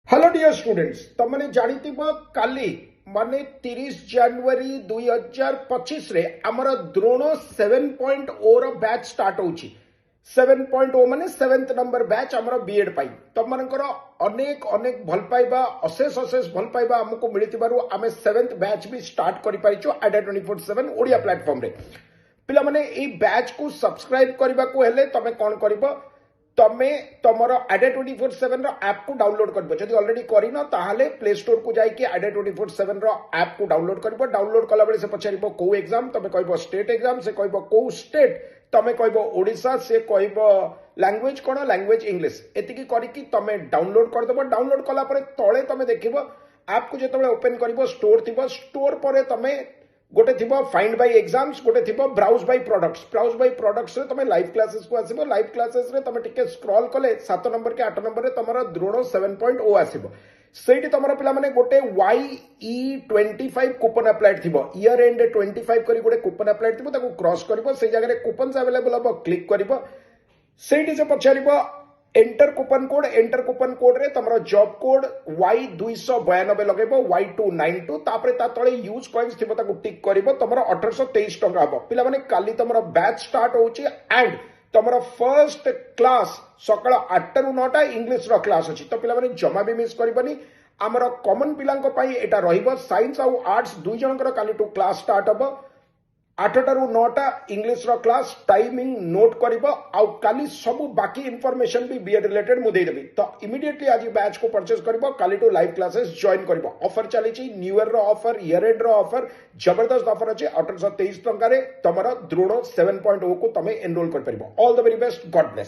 Hello dear students तमने जानी काली माने 30 जनवरी 2025 रे हमर द्रोण 7.0 रो बैच स्टार्ट होची 7.0 माने 7th नंबर बैच हमर बीएड पाई तम मानकर अनेक अनेक भल पाइबा अशेष अशेष भल पाइबा हमको मिलितिबारु आमे 7th बैच भी स्टार्ट करि पारिचो आडा 24/7 ओडिया प्लेटफॉर्म रे पिला माने ए बैच को सब्सक्राइब करबा को हेले तमे कोन करबो तमे तमर आडा 24/7 रो ऐप को डाउनलोड करबो जदि ऑलरेडी करिनो ताहाले प्ले स्टोर को जाई कि आडा 24/7 रो ऐप को डाउनलोड करबो डाउनलोड कला बेले से पछारिबो को एग्जाम तमे कहबो स्टेट एग्जाम से कहबो को स्टेट तमे कहबो ओडिसा से कहबो लैंग्वेज कोन लैंग्वेज इंग्लिश एतिकी करी कि तमे डाउनलोड कर देबो डाउनलोड कला परे तळे तमे देखिबो ऐप को जेतबे ओपन करिबो स्टोर थिबो स्टोर परे तमे गोटे थी फाइंड बाय एग्जाम्स गोटे थी ब्राउज बाय प्रोडक्ट्स रे तमे लाइव क्लासेस को आसीबो लाइव क्लासेस रे तमे टिके स्क्रॉल कले 7 नंबर के 8 नंबर रे तमरा द्रोण 7.0 आसीबो सेठी तमरा पिला माने गोटे YE25 कूपन अप्लाइड थिबो ईयर एंड 25 करी गोटे कूपन अप्लाइड थिबो ताको क्रॉस करबो से जगह रे कूपन्स अवेलेबल हबो क्लिक करबो सेठी से पछारिबो एंटर कूपन कोड रे तमरा जॉब कोड Y292 लगेबो Y292 तापरे ता तळे यूज कॉइन्स थिबो ताको टिक करबो तमरा 1823 टका हबो पिला माने काली तमरा बैच स्टार्ट होची एंड तमरा फर्स्ट क्लास सकाळ 8 रु 9 इंग्लिश रो क्लास अछि तो पिला माने जमा भी मिस करबनी हमर कॉमन पिलांको पई एटा रहिबो साइंस आ आर्ट्स दुई जनकर काली टू क्लास स्टार्ट हबो 8 रु 9 इंग्लिश रो क्लास टाइमिंग नोट करिबो आ काली सब बाकी इन्फॉर्मेशन भी बीएड रिलेटेड मु दे देबी तो इमीडिएटली आज बैच को परचेज करिबो काली टू लाइव क्लासेस जॉइन करिबो ऑफर चली छी न्यू ईयर रो ऑफर ईयर एंड रो ऑफर जबरदस्त ऑफर अछि 1823 टंका रे तमरा द्रोण 7.0 को तमे एनरोल कर परिबो all the very best God bless.